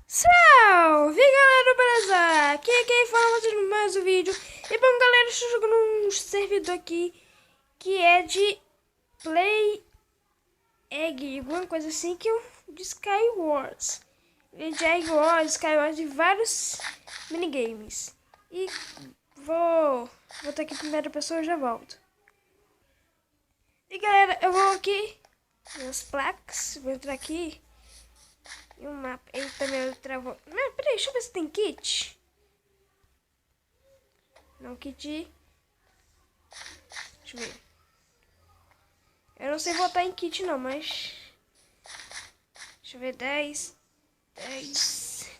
Salve galera, beleza? Aqui é quem fala mais mais um vídeo. E bom galera, estou jogando um servidor aqui que é de Play Egg, alguma coisa assim, que é de Skywars. É de Skywars, Skywars de vários minigames. E vou estar aqui em primeira pessoa e já volto. E galera, eu vou aqui nas placas, vou entrar aqui. E um mapa. Ele também travou. Mas peraí, deixa eu ver se tem kit. Não, kit. Deixa eu ver. Eu não sei votar em kit não, mas. Deixa eu ver. 10,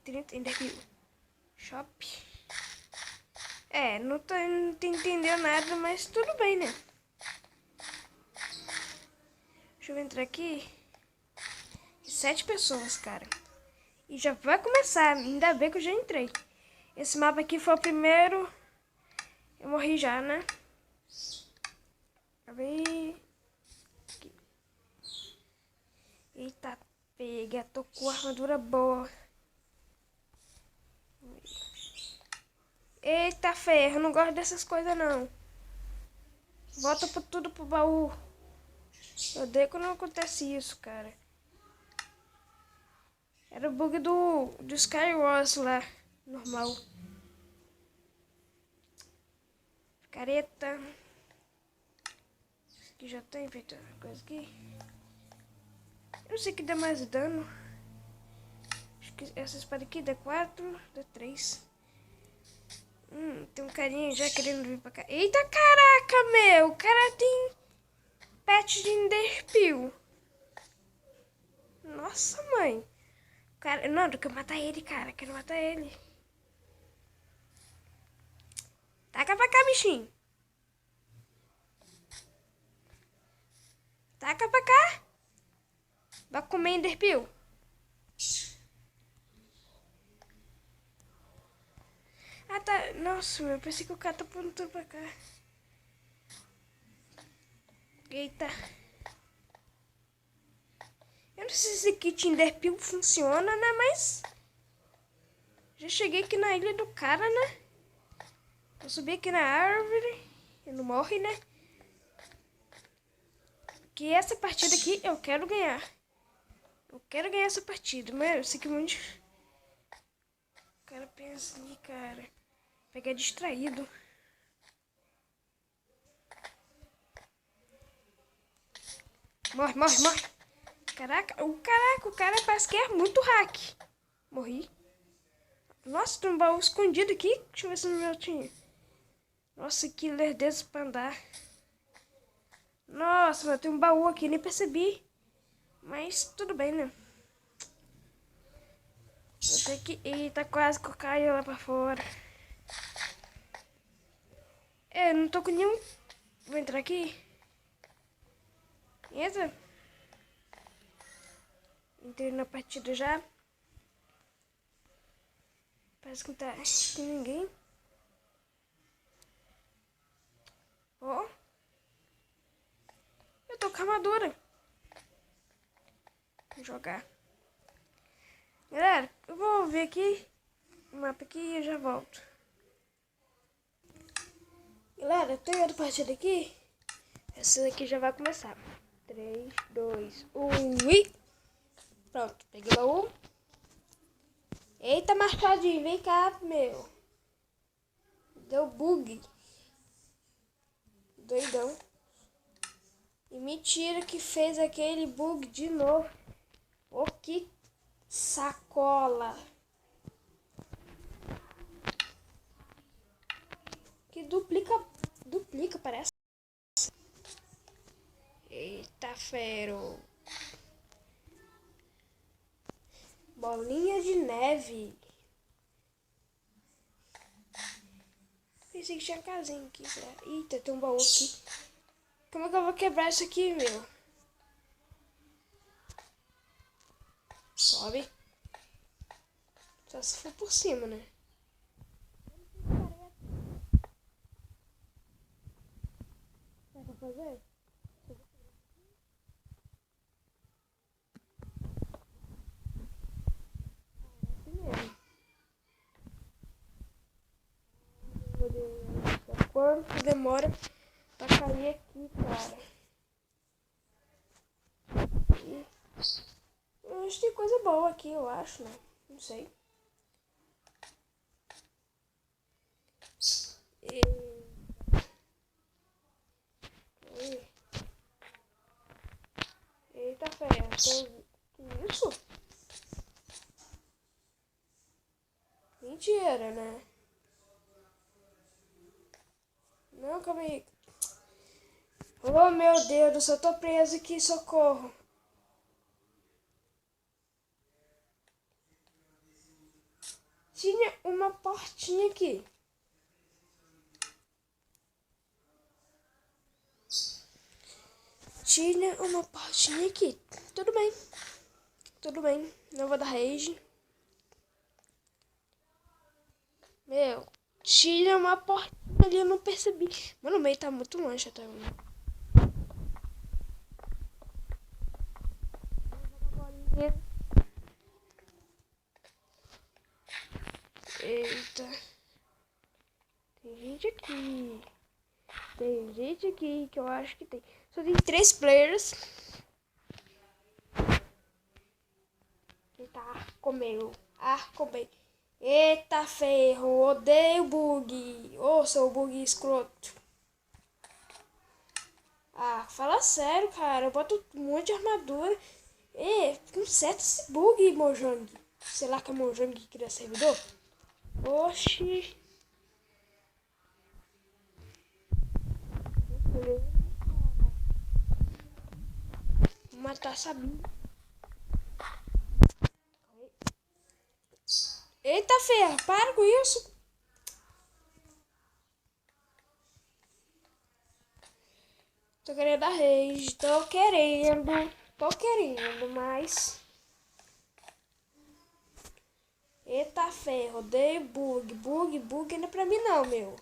30, ainda viu. Shop. Não tô entendendo nada, mas tudo bem, né? Deixa eu entrar aqui. 7 pessoas, cara. E já vai começar. Ainda bem que eu já entrei. Esse mapa aqui foi o primeiro. Eu morri já, né? Aqui. Eita, pega. Tô com armadura boa. Eita, ferro. Não gosto dessas coisas, não. Volta tudo pro baú. Eu odeio quando acontece isso, cara. Era o bug do Skywars lá. Normal. Careta. Aqui já tem feito coisa aqui. Eu não sei que dá mais dano. Acho que essa espada aqui dá 4, dá 3. Tem um carinha já querendo vir pra cá. Eita, caraca, meu! O cara tem pet de Enderpeel. Nossa, mãe. O cara... Não, eu quero matar ele, cara. Quero matar ele. Taca pra cá, bichinho. Taca pra cá. Vai comer Enderpeel. Ah, tá. Nossa, meu. Pensei que o cara tá apontando pra cá. Eita. Eu não sei se esse kit Enderpeel funciona, né? Mas... já cheguei aqui na ilha do cara, né? Vou subir aqui na árvore. Ele não morre, né? Que essa partida aqui eu quero ganhar. Eu quero ganhar essa partida. Mas eu sei que muito... o cara pensa ali, cara. Pegar distraído. Morre, morre, morre. Caraca, o cara parece que é muito hack. Morri. Nossa, tem um baú escondido aqui. Deixa eu ver se no meu tinha. Nossa, que lerdeza pra andar. Nossa, mano, tem um baú aqui, nem percebi. Mas tudo bem, né? Vou ter que... Eita, quase que eu caio lá pra fora. Não tô com nenhum... Vou entrar aqui. Entra. Entrei na partida já. Parece que não tá... tem ninguém. Ó. Eu tô com armadura. Vou jogar. Galera, eu vou ver aqui o mapa aqui e eu já volto. Galera, tem outra partida aqui. Essa daqui já vai começar. 3, 2, 1 e... pronto, peguei o baú. Eita, machadinho, vem cá, meu. Deu bug. Doidão. E mentira que fez aquele bug de novo. Oh, que sacola. Que duplica, parece. Eita, fero. Bolinha de neve. Pensei que tinha casinha aqui. Eita, tem um baú aqui. Como é que eu vou quebrar isso aqui, meu? Sobe. Só se for por cima, né? Dá pra fazer? quanto demora pra cair aqui, cara. E eu acho que tem coisa boa aqui, eu acho, né? Não sei. E... Eita ferro, que isso? Mentira, né? Não, calma aí. Oh, meu Deus do céu, eu tô preso aqui, socorro. Tinha uma portinha aqui. Tinha uma portinha aqui. Tudo bem. Tudo bem. Não vou dar rage. Meu, tinha uma portinha ali, eu não percebi. Mano, o meio tá muito longe até agora. Eita. Tem gente aqui. Tem gente aqui que eu acho que tem. Só tem 3 players. Eita, arco meu. Eita ferro, odeio bug. Ô, seu bug escroto. Ah, fala sério, cara. Eu boto um monte de armadura. E conserta esse bug, Mojang. Sei lá que é Mojang que cria servidor. Oxi. Vou matar Sabina. Eita ferro, para com isso. Tô querendo dar rage. Tô querendo, mas... Eita ferro, odeio bug. Bug não é pra mim não, meu.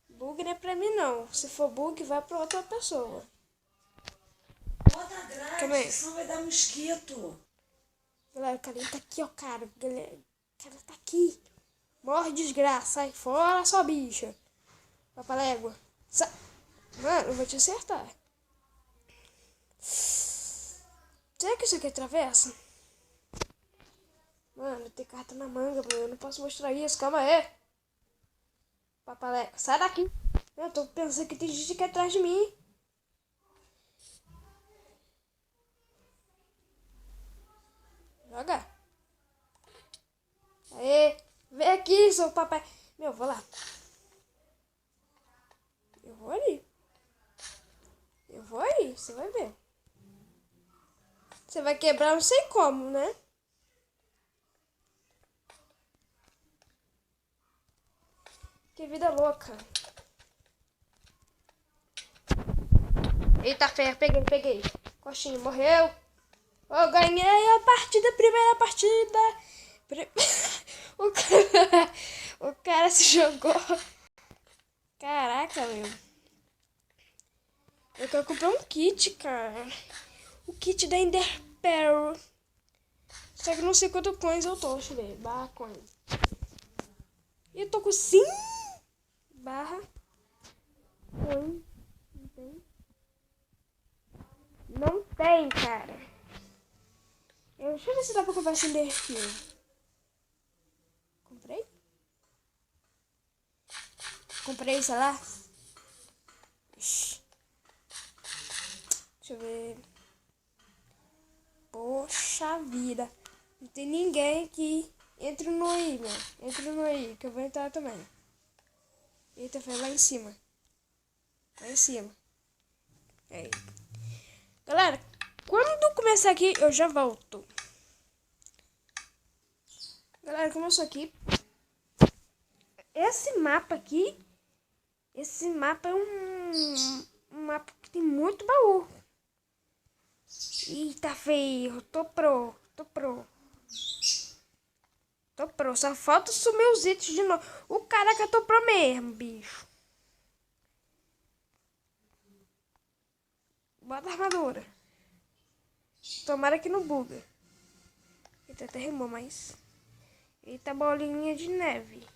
Bug não é pra mim não. Se for bug, vai pra outra pessoa. Bota a grade, Calma aí. senão vai dar mosquito. Galera, o cara tá aqui, ó, cara. Galera, o cara tá aqui. Morre, desgraça. Sai fora, sua bicha. Papalégua. Mano, eu vou te acertar. Será que isso aqui atravessa? Mano, tem carta na manga, mano. Eu não posso mostrar isso. Calma aí. Papalégua. Sai daqui. Eu tô pensando que tem gente aqui atrás de mim. Joga. Aê. Vem aqui, seu papai. Meu, vou lá. Eu vou ali. Você vai ver. Você vai quebrar, não sei como, né? Que vida louca. Eita ferro, peguei. Coxinha, morreu. Eu ganhei a partida, primeira partida. O cara se jogou. Caraca, meu. Eu quero comprar um kit, cara. O kit da Ender Pearl. Só que não sei quanto coins eu tô. Deixa eu ver. Barra coins. E eu tô com 5 barra coins. Não tem? Não tem, cara. Deixa eu ver se dá pra comprar esse Ender Pearl. Comprei, sei lá. Deixa eu ver. Poxa vida. Não tem ninguém aqui. Entra no aí, meu. Entra no aí, que eu vou entrar também. Eita, foi lá em cima. Lá em cima. Aí. Galera, quando começar aqui, eu já volto. Galera, começou aqui. Esse mapa aqui. Esse mapa é um mapa que tem muito baú. Eita, feio. Tô pro. Só falta sumir os itens de novo. O caraca, tô pro mesmo, bicho. Bota a armadura. Tomara que não buga. Eita, até rimou, mas... Eita, bolinha de neve.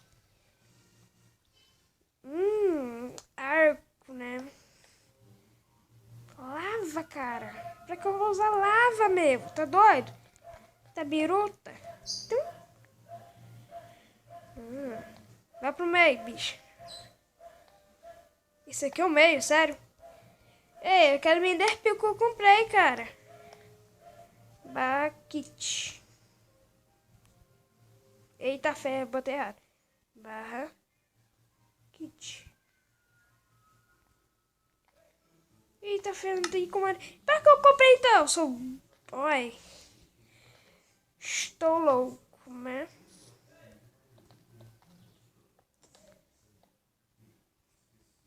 arco, né? Lava, cara. Pra que eu vou usar lava, meu? Tá doido? Tá biruta? Então... Vai pro meio, bicho. Isso aqui é o meio, sério? Ei, eu quero vender pio que eu comprei, cara. Baquite. Eita, fé, botei errado. Barra. Kit. Eita, fé, não tem como... Pra que eu comprei, então? Sou... Oi. Estou louco, né?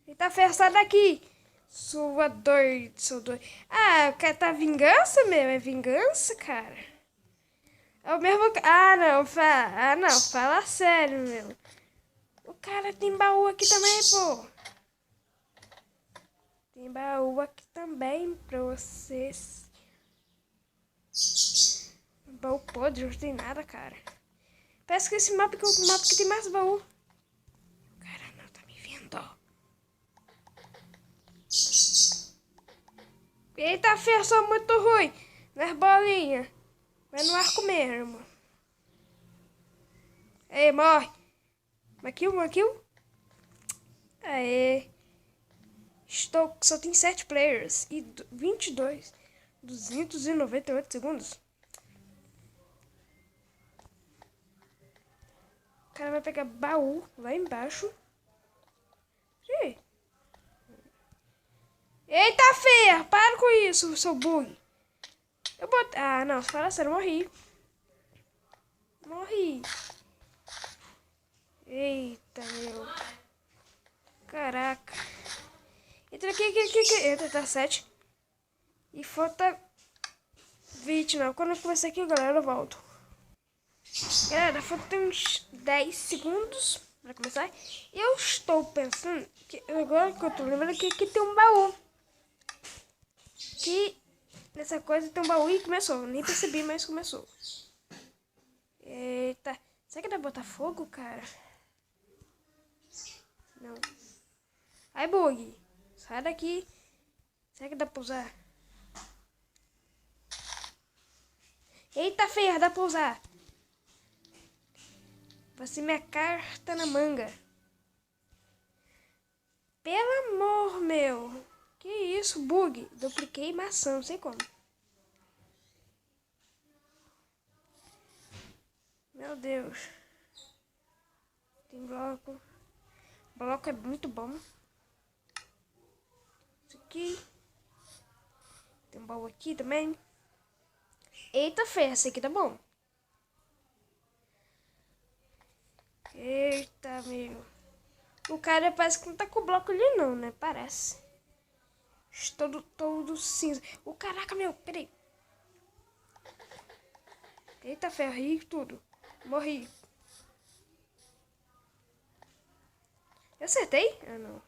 Eita, fé, sai daqui. Sua doido, sou doido. Ah, quer tá vingança, meu? É vingança, cara? É o mesmo... não, fala sério, meu. O cara tem baú aqui também, pô. Tem baú aqui também pra vocês. Baú podre, não tem nada, cara. Parece que esse mapa que é o mapa que tem mais baú. O cara não tá me vendo. Eita, fé, sou muito ruim. Nas bolinhas. Vai no arco mesmo. Ei, morre. Uma kill. Aê. Só tem 7 players e 22. 298 segundos. O cara vai pegar baú lá embaixo. Ih. Eita, Fer! Para com isso, seu bug. Eu botei... Ah, não. Fala sério, morri. Morri. Eita, meu. Caraca. Entra aqui. Entra, tá 7. E falta 20, não. Quando eu começar aqui, galera, eu volto. Galera, faltam uns 10 segundos pra começar. E eu estou pensando que agora que eu tô lembrando que aqui tem um baú. Que nessa coisa tem um baú e começou. Nem percebi, mas começou. Eita. Será que dá pra botar fogo, cara? Não. Ai, bug. Sai daqui. Será que dá pra usar? Eita, ferra, dá pra usar. Vai ser minha carta na manga. Pelo amor, meu. Que isso, bug? Dupliquei maçã, não sei como. Meu Deus. Tem bloco. Bloco é muito bom. Isso aqui. Tem um baú aqui também. Eita, ferro, esse aqui tá bom. Eita, meu. O cara parece que não tá com o bloco ali não, né? Parece. Todo cinza. O caraca, meu, peraí. Eita, ferro, ri tudo. Morri. Eu acertei? Ah, não.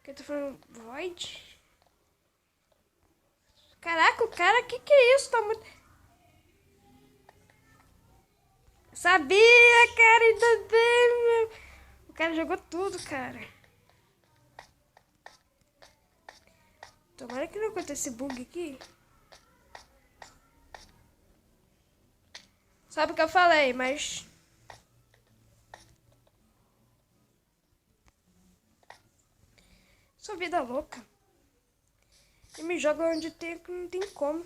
Que eu tô falando void? Caraca, o cara, que é isso? Tá muito... Sabia, cara, ainda bem, meu. O cara jogou tudo, cara. Tomara que não aconteça esse bug aqui. Sabe o que eu falei, mas... Sua vida louca. E me joga onde tem, não tem como.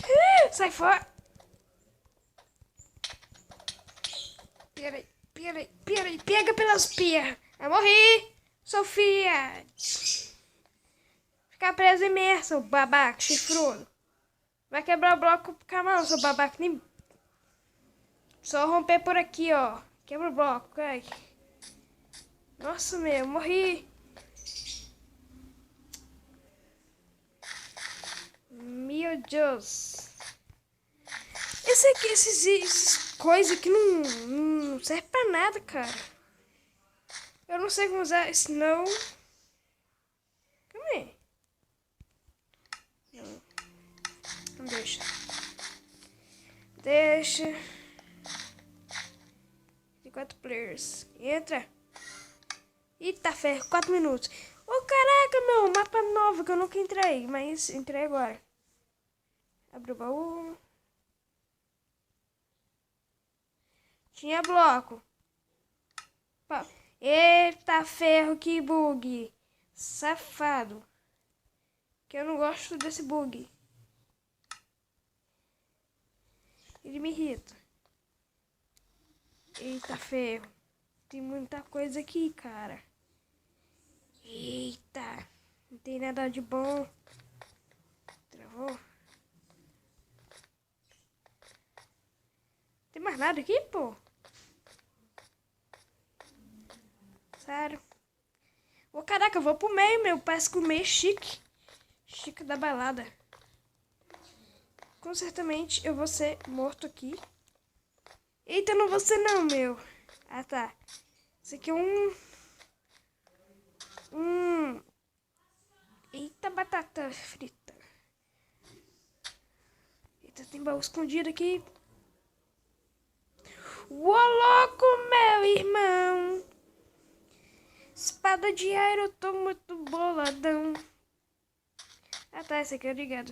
Eita, sai fora. Peraí. Pega pelas pias. Eu morri. Sofia. Ficar preso imerso, babaca, chifrudo. Vai quebrar o bloco com a mão, seu babaca. Nem... Só romper por aqui, ó. Quebra o bloco, ai. Nossa, meu, morri. Meu Deus. Esse aqui, esses coisas aqui não serve pra nada, cara. Eu não sei como usar Snow. Calma aí. Não deixa. Deixa. Tem 4 players. Entra. Eita ferro, 4 minutos. Ô caraca, meu, mapa novo que eu nunca entrei, mas entrei agora. Abre o baú. Tinha bloco. Eita ferro, que bug. Safado. Que eu não gosto desse bug. Ele me irrita. Eita ferro. Tem muita coisa aqui, cara. Eita. Não tem nada de bom. Travou. Tem mais nada aqui, pô? Sério. Ô, caraca, eu vou pro meio, meu. Parece que o meio é chique. Chique da balada. Com certamente eu vou ser morto aqui. Eita, não vou ser não, meu. Ah, tá. Isso aqui é Eita, batata frita. Eita, tem baú escondido aqui. Ô, louco, meu irmão. Espada de ar, eu tô muito boladão. Ah, tá, esse aqui é ligado.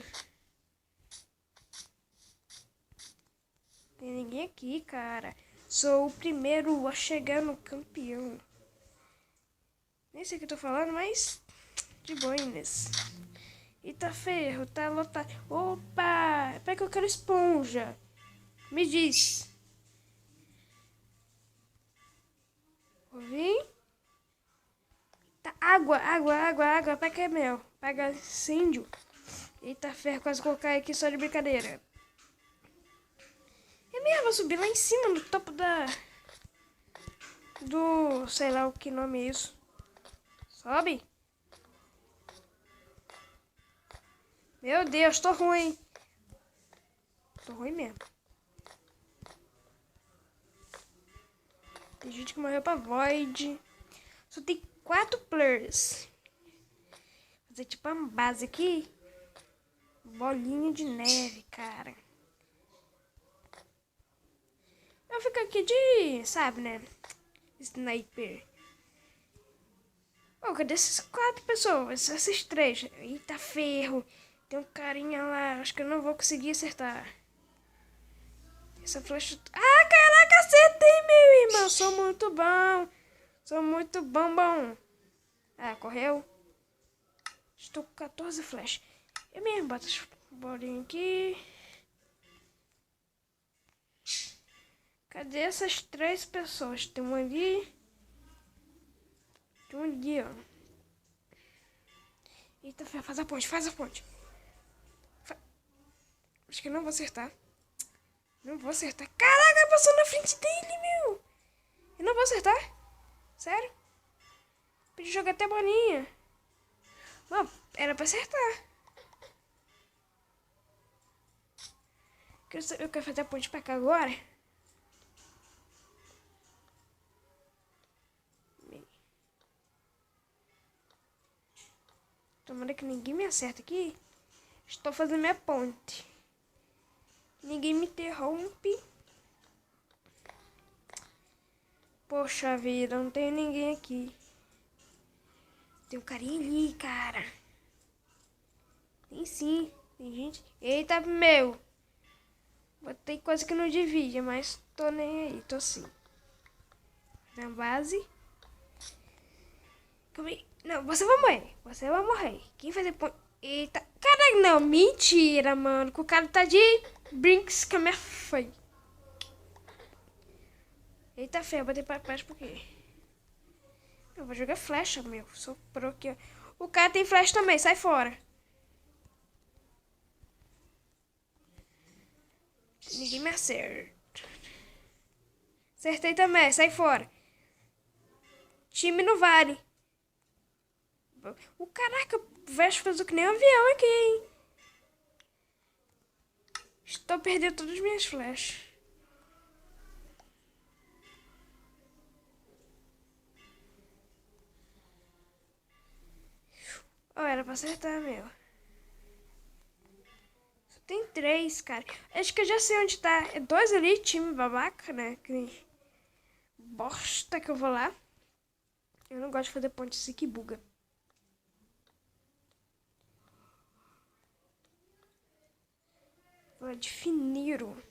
Tem ninguém aqui, cara. Sou o primeiro a chegar no campeão. Nem sei o que eu tô falando, mas de boinhas. Eita ferro, tá lotado. Opa! Peraí que eu quero esponja. Me diz. Ouvi? Tá, água. Pega que é mel. Pega incêndio. Eita ferro, quase colocar aqui só de brincadeira. É mesmo, vou subir lá em cima, no topo sei lá o que nome é isso. Sobe. Meu Deus, tô ruim. Tô ruim mesmo. Tem gente que morreu pra Void. Só tem 4 players. Vou fazer tipo uma base aqui. Bolinha de neve, cara. Eu fico aqui de, sabe, né? Sniper. Oh, cadê essas 4 pessoas? Essas 3. Eita ferro. Tem um carinha lá. Acho que eu não vou conseguir acertar. Essa flecha... Ah, caraca, acertei, meu irmão. Sou muito bom. Sou muito bom. Ah, correu. Estou com 14 flechas. Eu mesmo boto as bolinhas aqui. Cadê essas 3 pessoas? Tem uma ali. Tem uma ali, ó. Eita, faz a ponte. Acho que eu não vou acertar. Caraca, passou na frente dele, meu. Eu não vou acertar. Sério? Podia jogar até bolinha. Não, era pra acertar. Eu quero fazer a ponte pra cá agora. Tomara que ninguém me acerta aqui. Estou fazendo minha ponte. Ninguém me interrompe. Poxa vida, não tem ninguém aqui. Tem um carinha ali, cara. Tem sim. Tem gente. Eita, meu. Botei coisa que não devia, mas tô nem aí. Tô sim. Na base. Não, você vai morrer. Quem fazer ponte... Eita. Caralho, não. Mentira, mano. Que o cara tá de brinks com a minha foi. Eita, feio. Botei pra baixo por quê? Eu vou jogar flecha, meu. Soprou aqui, ó. O cara tem flecha também. Sai fora. Ninguém me acerta. Acertei também. Sai fora. Time não vale. O caraca, o Vespa fez que nem um avião aqui, hein? Estou perdendo todas as minhas flechas. Oh, era pra acertar, meu. Só tem 3, cara. Acho que eu já sei onde tá. É 2 ali, time babaca, né? Que bosta que eu vou lá. Eu não gosto de fazer ponte, isso aqui buga. Vou definir. Eu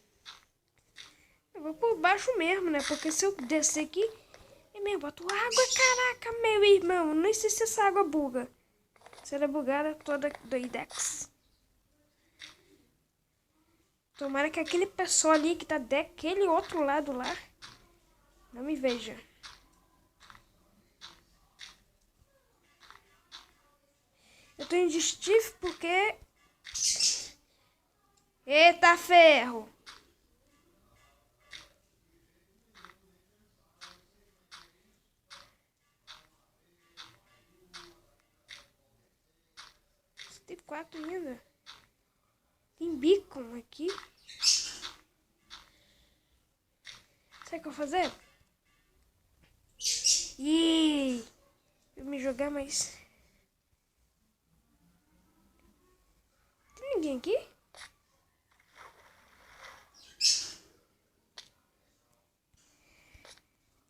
vou por baixo mesmo, né? Porque se eu descer aqui... É mesmo, boto água, caraca, meu irmão. Nem sei se essa água buga. Se ela é bugada, toda doidex. Tomara que aquele pessoal ali que tá daquele outro lado lá não me veja. Eu tô de Steve porque... Eita ferro! Tem 4 ainda. Tem beacon aqui. Sabe o que eu vou fazer? Ih! Eu me jogar, mas... Tem ninguém aqui?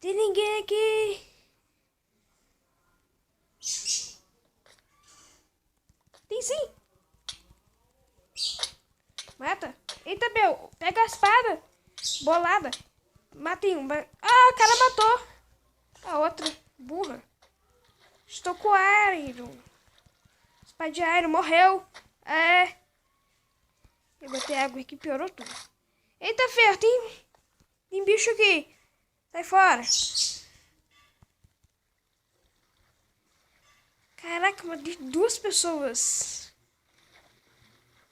Tem ninguém aqui? Tem sim! Mata! Eita, meu! Pega a espada! Bolada! Matei um. Ah, o cara matou! A outra, burra. Estou com Iron. Espada de Iron, morreu! É. Eu botei água aqui, piorou tudo. Eita, ferro, tem bicho aqui. Sai fora. Caraca, matei 2 pessoas.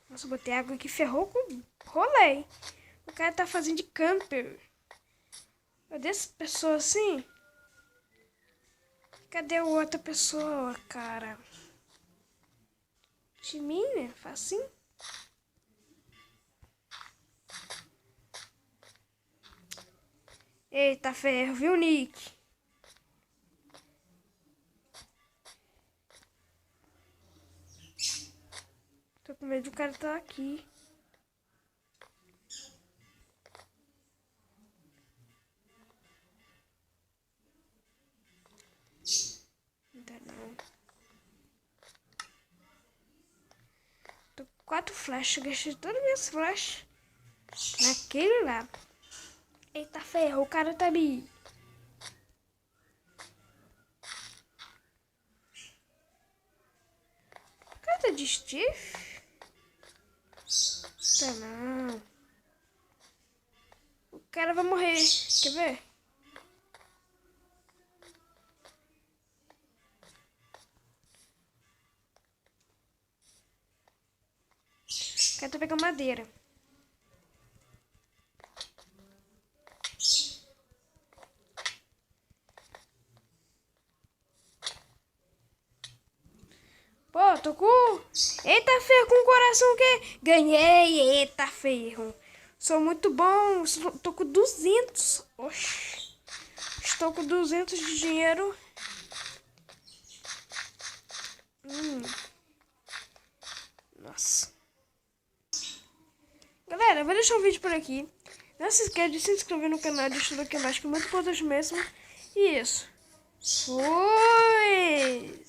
Nossa, eu botei água aqui, ferrou com rolê. O cara tá fazendo de camper. Cadê essa pessoa assim? Cadê a outra pessoa, cara? De mim, né? Facinho. Eita, ferro, viu, Nick? Tô com medo do cara estar aqui. Ainda não. Tô com 4 flechas. Gastei todas as minhas flechas naquele lá. Eita, ferro, o cara tá me... O cara tá de Steve? Tá não. O cara vai morrer. Quer ver? O cara tá pegando madeira. Pô, tô com... Eita, ferro, com o coração que... Ganhei, eita, ferro. Sou muito bom. Tô com 200. Oxi. Estou com 200 de dinheiro. Nossa. Galera, eu vou deixar o vídeo por aqui. Não se esqueça de se inscrever no canal, deixar o like abaixo, que é muito importante mesmo. E isso. Fui!